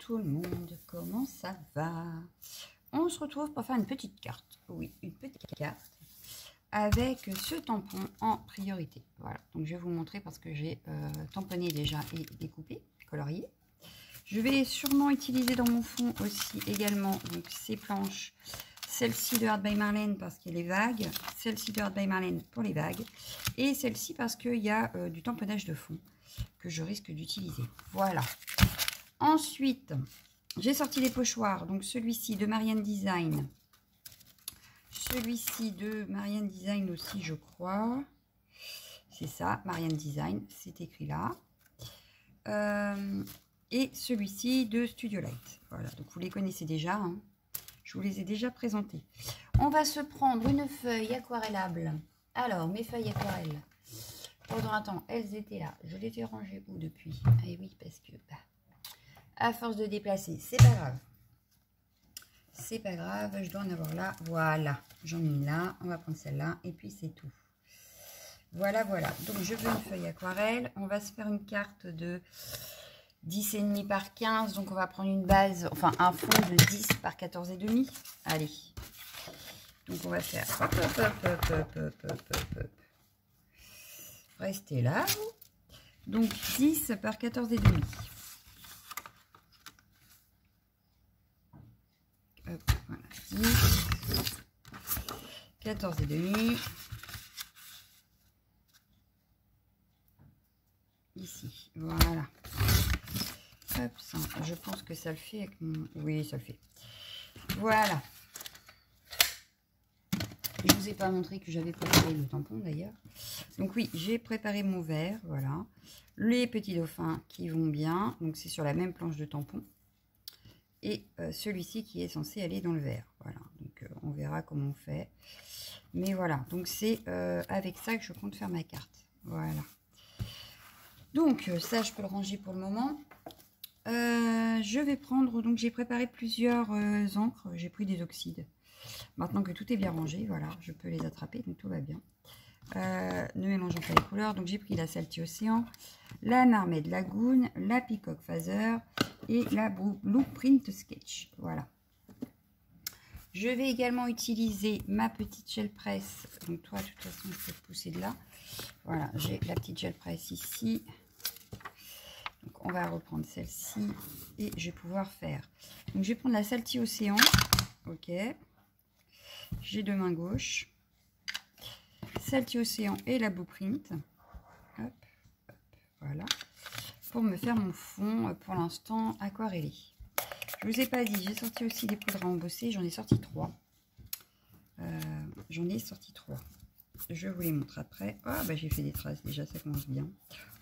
tout le monde, comment ça va? On se retrouve pour faire une petite carte. Oui, une petite carte avec ce tampon en priorité. Voilà, donc je vais vous montrer parce que j'ai tamponné déjà et découpé, colorié. Je vais sûrement utiliser dans mon fond aussi également donc, ces planches. Celle-ci de Art by Marlène parce qu'elle est vague. Celle-ci de Art by Marlène pour les vagues. Et celle-ci parce qu'il y a du tamponnage de fond que je risque d'utiliser. Voilà. Ensuite, j'ai sorti les pochoirs. Donc celui-ci de Marianne Design. Celui-ci de Marianne Design aussi, je crois. C'est ça, Marianne Design. C'est écrit là. Et celui-ci de Studio Light. Voilà, donc vous les connaissez déjà. Hein. Je vous les ai déjà présentés. On va se prendre une feuille aquarellable. Alors, mes feuilles aquarelles. Pendant un temps, elles étaient là. Je les ai rangées où depuis? Eh oui, parce que à force de déplacer, c'est pas grave. C'est pas grave, je dois en avoir là. Voilà, j'en ai une là. On va prendre celle-là et puis c'est tout. Voilà, voilà. Donc, je veux une feuille aquarelle. On va se faire une carte de 10,5 par 15. Donc, on va prendre une base, enfin, un fond de 10 par 14,5. Allez. Donc, on va faire... Hop, hop, hop, hop, hop, hop, hop, hop. Restez là. Donc, 10 par 14,5. Hop, voilà. 10, 14,5. Ici, voilà. Hop, ça, je pense que ça le fait avec mon... Oui, ça le fait. Voilà. Je vous ai pas montré que j'avais préparé le tampon d'ailleurs. Donc oui, j'ai préparé mon verre, voilà. Les petits dauphins qui vont bien. Donc c'est sur la même planche de tampon. Et celui-ci qui est censé aller dans le verre. Voilà, donc on verra comment on fait. Mais voilà, donc c'est avec ça que je compte faire ma carte. Voilà. Donc ça, je peux le ranger pour le moment. Je vais prendre, donc j'ai préparé plusieurs encres, j'ai pris des oxydes. Maintenant que tout est bien rangé, voilà, je peux les attraper, donc tout va bien. Ne mélangeons pas les couleurs, donc j'ai pris la Salty Océan, la Marmade Lagoon, la Peacock Feather et la Blueprint Sketch, voilà. Je vais également utiliser ma petite gel press, donc toi de toute façon je peux te pousser de là. Voilà, j'ai la petite gel press ici. Donc, on va reprendre celle-ci et je vais pouvoir faire. Donc, je vais prendre la Salty Océan. Ok. J'ai deux mains gauches. Salty Océan et la Blueprint. Hop, hop, voilà. Pour me faire mon fond pour l'instant aquarellé. Je vous ai pas dit, j'ai sorti aussi des poudres à embosser. J'en ai sorti 3. J'en ai sorti 3. Je vous les montre après. Ah, bah j'ai fait des traces déjà, ça commence bien.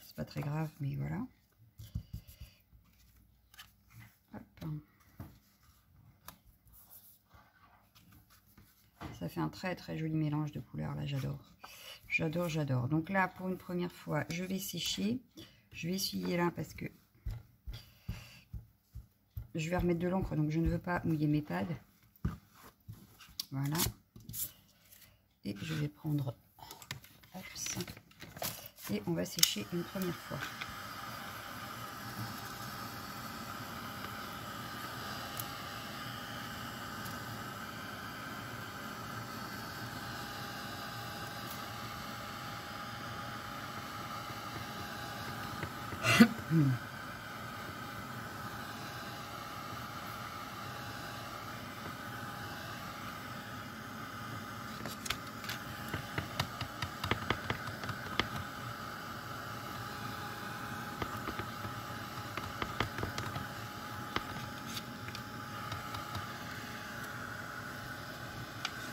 C'est pas très grave, mais voilà. Hop. Ça fait un très très joli mélange de couleurs là, j'adore. J'adore, j'adore. Donc là, pour une première fois, je vais sécher. Je vais essuyer là parce que je vais remettre de l'encre, donc je ne veux pas mouiller mes pads. Voilà. Et je vais prendre... Hop, ça. Et on va sécher une première fois.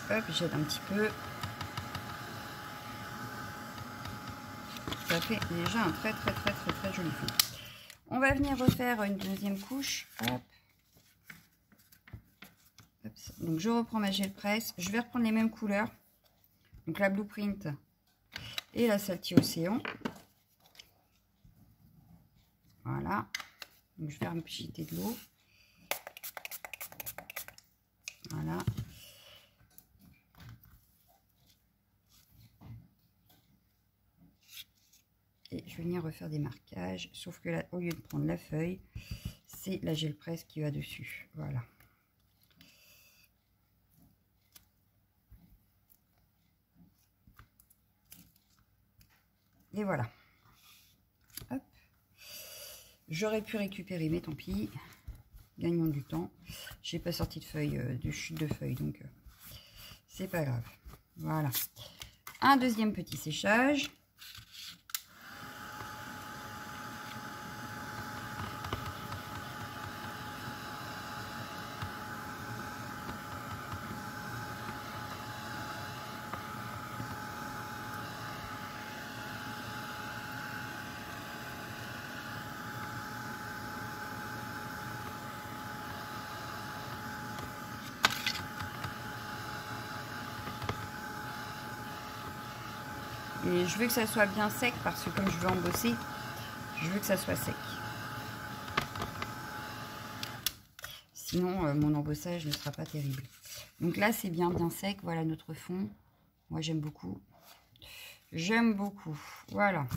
Hop, j'aide un petit peu. Ça fait déjà un très joli fond. On va venir refaire une deuxième couche. Hop. Hop. Donc je reprends ma gel press. Je vais reprendre les mêmes couleurs. Donc la Blueprint et la Salty Océan. Voilà. Donc je vais me jeter de l'eau. Voilà. Et je vais venir refaire des marquages, sauf que là, au lieu de prendre la feuille, c'est la gel presse qui va dessus. Voilà. Et voilà. Hop. J'aurais pu récupérer, mais tant pis. Gagnons du temps. J'ai pas sorti de feuilles, de chute de feuilles, donc c'est pas grave. Voilà. Un deuxième petit séchage. Et je veux que ça soit bien sec parce que comme je veux embosser, je veux que ça soit sec. Sinon, mon embossage ne sera pas terrible. Donc là, c'est bien sec. Voilà notre fond. Moi, j'aime beaucoup. J'aime beaucoup. Voilà.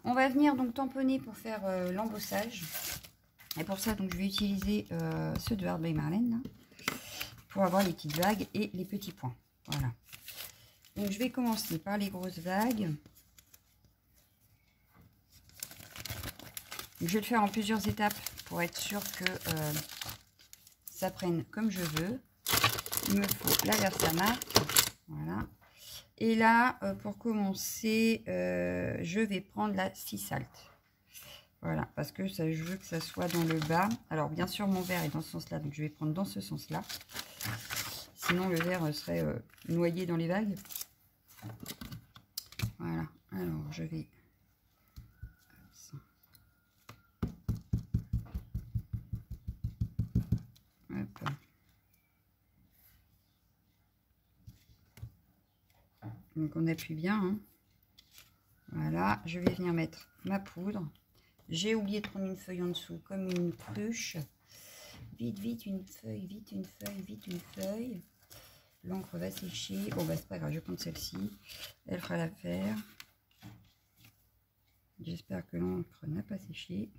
On va venir donc tamponner pour faire l'embossage. Et pour ça, donc, je vais utiliser ceux de Art by Marlène là, pour avoir les petites vagues et les petits points. Voilà. Donc, je vais commencer par les grosses vagues. Je vais le faire en plusieurs étapes pour être sûr que ça prenne comme je veux. Il me faut la Versamark. Voilà. Et là, pour commencer, je vais prendre la Sea Salt. Voilà, parce que ça, je veux que ça soit dans le bas. Alors, bien sûr, mon verre est dans ce sens-là, donc je vais prendre dans ce sens-là. Sinon, le verre serait noyé dans les vagues. Voilà, alors je vais... Hop. Donc, on appuie bien. Hein. Voilà, je vais venir mettre ma poudre. J'ai oublié de prendre une feuille en dessous, comme une cruche. Vite, vite, une feuille, vite, une feuille, vite, une feuille. L'encre va sécher. Bon, bah, c'est pas grave, je vais prendre celle-ci. Elle fera l'affaire. J'espère que l'encre n'a pas séché.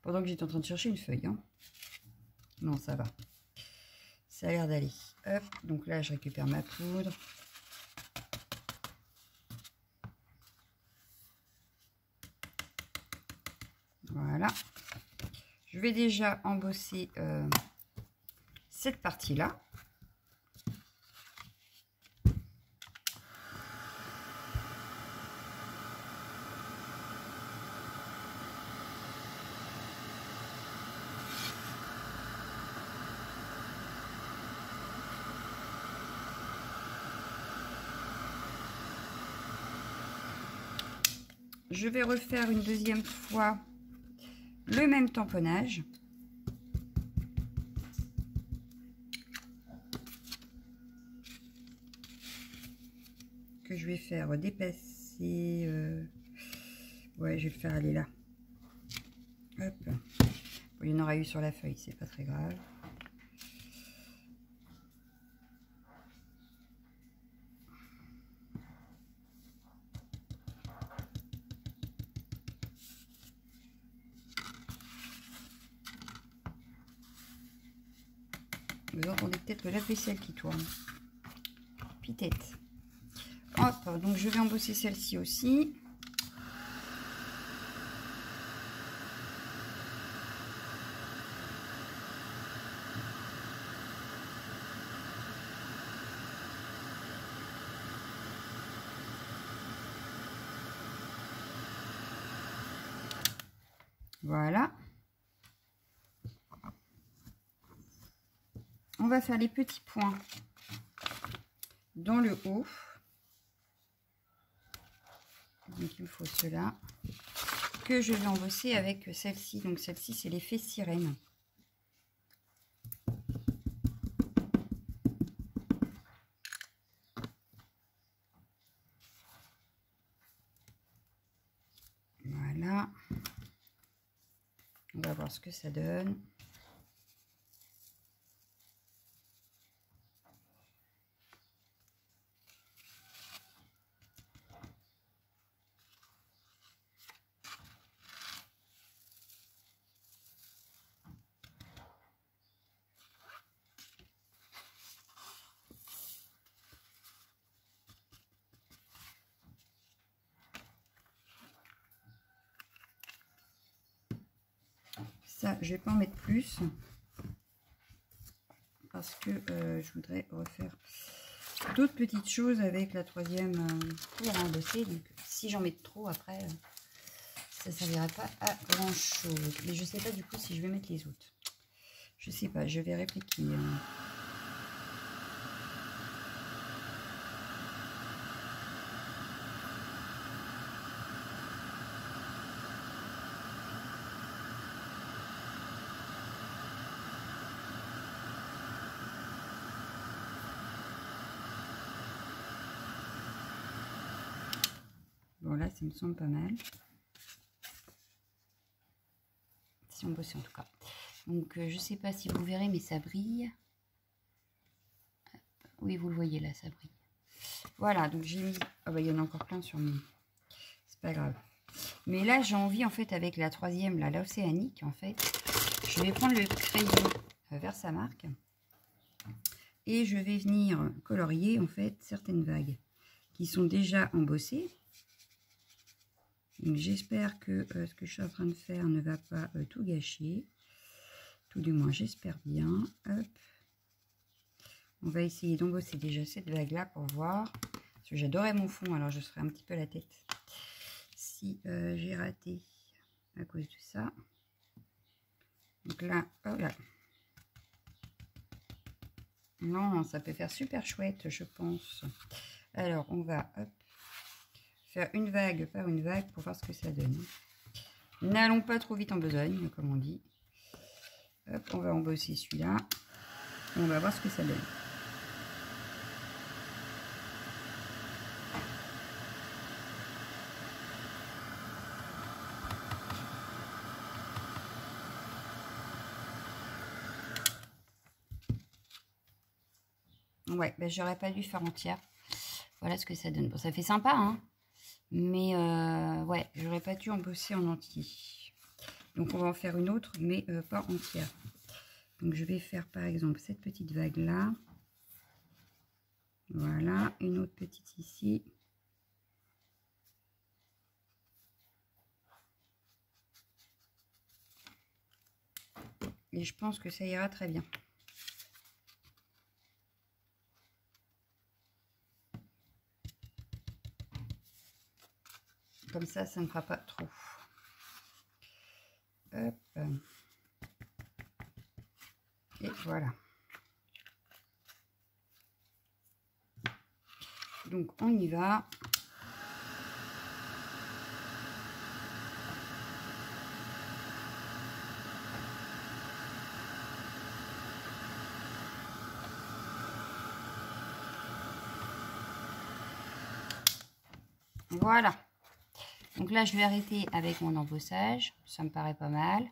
Pendant que j'étais en train de chercher une feuille. Hein. Non, ça va. Ça a l'air d'aller. Hop, donc là, je récupère ma poudre. Voilà. Je vais déjà embosser cette partie-là. Je vais refaire une deuxième fois le même tamponnage. Que je vais faire dépasser. Ouais, je vais le faire aller là. Hop. Bon, il y en aura eu sur la feuille, c'est pas très grave. Vous entendez peut-être le lave-vaisselle qui tourne. Pitette. Hop, donc je vais embosser celle-ci aussi. Voilà. On va faire les petits points dans le haut. Donc il me faut cela que je vais embosser avec celle-ci. Donc celle-ci, c'est l'effet sirène. Voilà. On va voir ce que ça donne. Ça, je vais pas en mettre plus. Parce que je voudrais refaire d'autres petites choses avec la troisième pour endosser. Donc si j'en mets trop après, ça ne servirait pas à grand chose. Mais je sais pas du coup si je vais mettre les autres. Je sais pas, je vais répliquer. Bon là, ça me semble pas mal. Si on bosse en tout cas. Donc je sais pas si vous verrez, mais ça brille. Oui, vous le voyez là, ça brille. Voilà, donc j'ai mis... Ah bah il y en a encore plein sur mon... C'est pas grave. Mais là, j'ai envie, en fait, avec la troisième, là, l'océanique, en fait, je vais prendre le crayon Versamark et je vais venir colorier, en fait, certaines vagues qui sont déjà embossées. Donc, j'espère que ce que je suis en train de faire ne va pas tout gâcher. Tout du moins, j'espère bien. Hop. On va essayer d'embosser déjà cette vague-là pour voir. Parce que j'adorais mon fond, alors je serai un petit peu la tête si j'ai raté à cause de ça. Donc là, oh là. Non, ça peut faire super chouette, je pense. Alors, on va hop, faire une vague par une vague pour voir ce que ça donne. N'allons pas trop vite en besogne, comme on dit. Hop, on va embosser celui-là. On va voir ce que ça donne. Ouais, ben, j'aurais pas dû faire entière. Voilà ce que ça donne. Bon, ça fait sympa, hein. Mais ouais, j'aurais pas dû embosser en entier. Donc on va en faire une autre, mais pas entière. Donc je vais faire par exemple cette petite vague là. Voilà, une autre petite ici. Et je pense que ça ira très bien. Comme ça ne fera pas trop. Hop. Et voilà. Donc on y va. Voilà. Donc là, je vais arrêter avec mon embossage. Ça me paraît pas mal.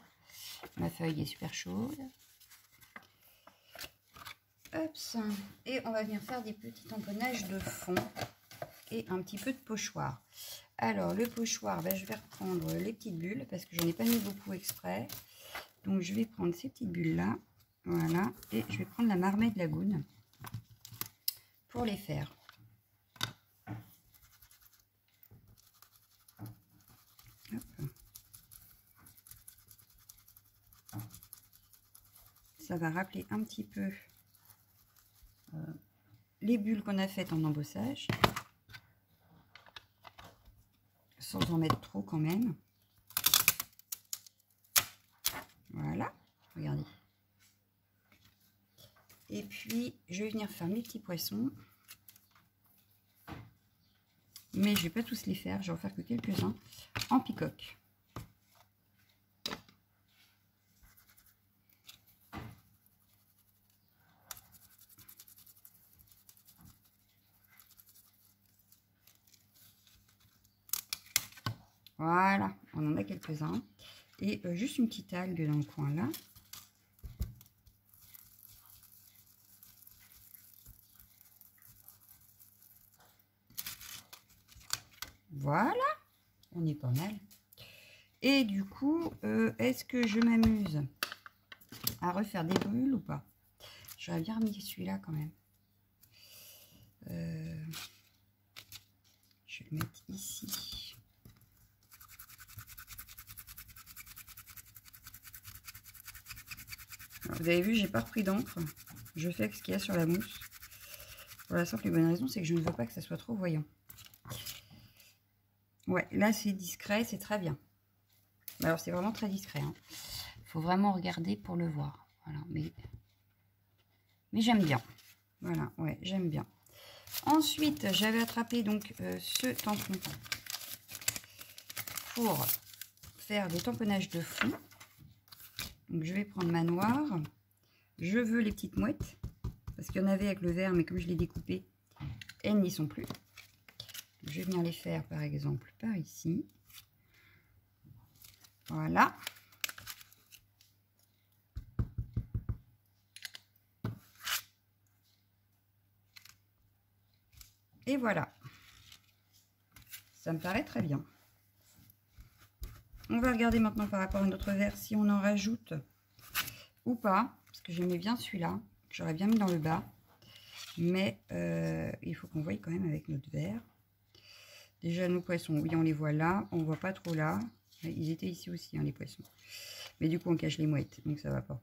Ma feuille est super chaude. Hop. Et on va venir faire des petits tamponnages de fond et un petit peu de pochoir. Alors, le pochoir, ben, je vais reprendre les petites bulles parce que j'en ai pas mis beaucoup exprès. Donc, je vais prendre ces petites bulles-là. Voilà. Et je vais prendre la Marmite Lagoon pour les faire. Hop. Ça va rappeler un petit peu les bulles qu'on a faites en embossage. Sans en mettre trop quand même. Voilà. Regardez. Et puis, je vais venir faire mes petits poissons. Mais je ne vais pas tous les faire. Je vais en faire que quelques-uns en peacock. Voilà, on en a quelques-uns. Et juste une petite algue dans le coin là. Voilà, on est pas mal. Et du coup, est-ce que je m'amuse à refaire des brûles ou pas? J'aurais bien remis celui-là quand même. Je vais le mettre ici. Alors, vous avez vu, j'ai pas repris d'encre. Je fais avec ce qu'il y a sur la mousse. Pour la simple et bonne raison, c'est que je ne veux pas que ça soit trop voyant. Ouais, là c'est discret, c'est très bien. Alors c'est vraiment très discret. Hein. Faut vraiment regarder pour le voir. Voilà, mais j'aime bien. Voilà, ouais, j'aime bien. Ensuite, j'avais attrapé donc ce tampon pour faire des tamponnages de fond. Donc je vais prendre ma noire. Je veux les petites mouettes parce qu'il y en avait avec le vert, mais comme je l'ai découpé, elles n'y sont plus. Je vais venir les faire par exemple par ici. Voilà. Et voilà. Ça me paraît très bien. On va regarder maintenant par rapport à notre verre si on en rajoute ou pas. Parce que j'aimais bien celui-là. J'aurais bien mis dans le bas. Mais il faut qu'on voie quand même avec notre verre. Déjà nos poissons, oui on les voit là. On ne voit pas trop là. Ils étaient ici aussi hein, les poissons. Mais du coup on cache les mouettes. Donc ça va pas.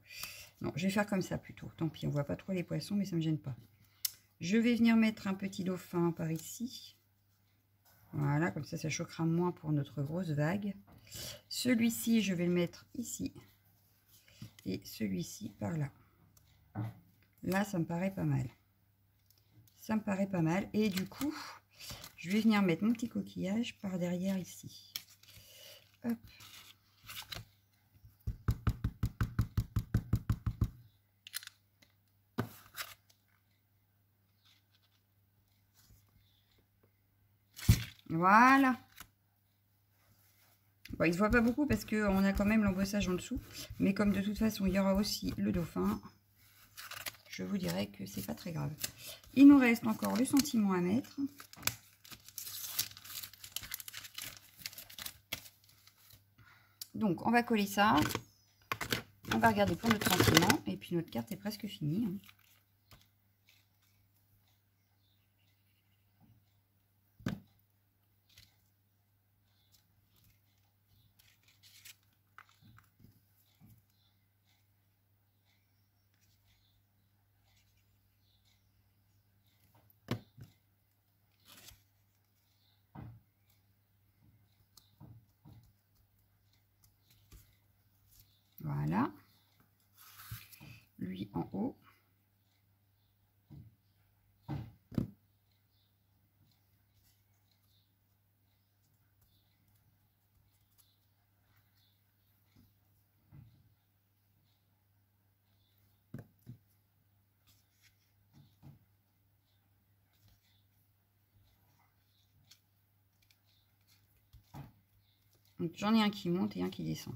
Non, je vais faire comme ça plutôt. Tant pis, on voit pas trop les poissons mais ça me gêne pas. Je vais venir mettre un petit dauphin par ici. Voilà, comme ça choquera moins pour notre grosse vague. Celui-ci, je vais le mettre ici. Et celui-ci par là. Là, ça me paraît pas mal. Ça me paraît pas mal. Et du coup, je vais venir mettre mon petit coquillage par derrière ici. Hop. Voilà. Bon, il ne se voit pas beaucoup parce qu'on a quand même l'embossage en dessous. Mais comme de toute façon, il y aura aussi le dauphin, je vous dirais que c'est pas très grave. Il nous reste encore le sentiment à mettre. Donc, on va coller ça. On va regarder pour notre sentiment. Et puis, notre carte est presque finie. Voilà. Lui en haut. Donc j'en ai un qui monte et un qui descend.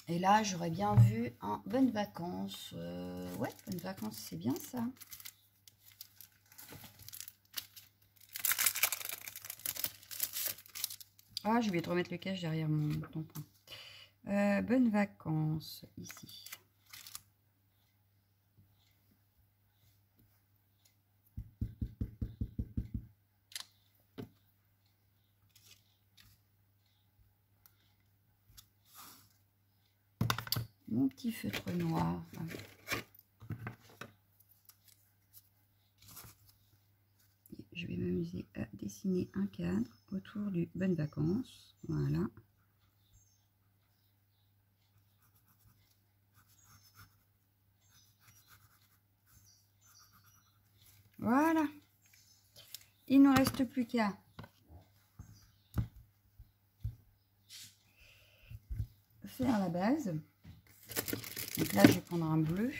Et là, j'aurais bien vu un bonnes vacances. Ouais, bonnes vacances, c'est bien ça. Ah, je vais te remettre le cache derrière mon tampon. Bonnes vacances, ici. Mon petit feutre noir. Je vais m'amuser à dessiner un cadre autour du bonnes vacances. Voilà. Voilà. Il ne nous reste plus qu'à faire la base. Donc là, je vais prendre un bleu.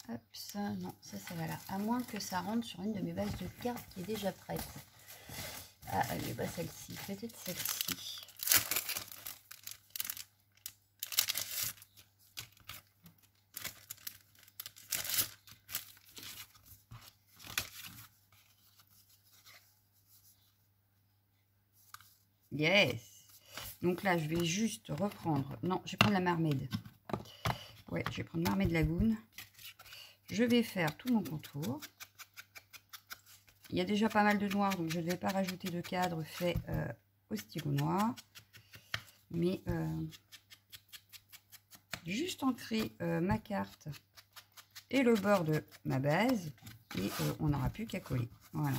Hop, ça, non, ça va là. À moins que ça rentre sur une de mes bases de cartes qui est déjà prête. Ah, elle est pas celle-ci. Peut-être celle-ci. Yes. Donc là, je vais juste reprendre... Non, je vais prendre la Mermaid. Ouais, je vais prendre Mermaid Lagoon. Je vais faire tout mon contour. Il y a déjà pas mal de noir, donc je ne vais pas rajouter de cadre fait au stylo noir. Mais juste ancrer ma carte et le bord de ma base. Et on n'aura plus qu'à coller. Voilà.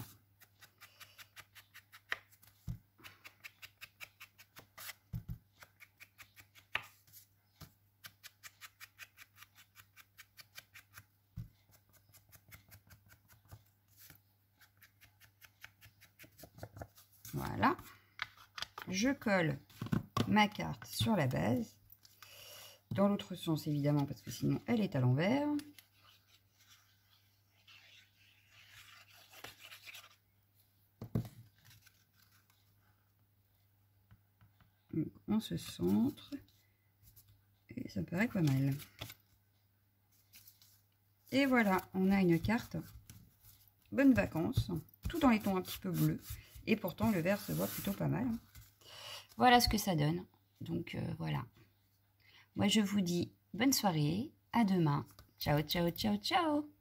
Voilà. Je colle ma carte sur la base. Dans l'autre sens, évidemment, parce que sinon, elle est à l'envers. On se centre. Et ça paraît pas mal. Et voilà, on a une carte. Bonnes vacances. Tout dans les tons un petit peu bleus. Et pourtant, le vert se voit plutôt pas mal. Voilà ce que ça donne. Donc, voilà. Moi, je vous dis bonne soirée. À demain. Ciao, ciao, ciao, ciao.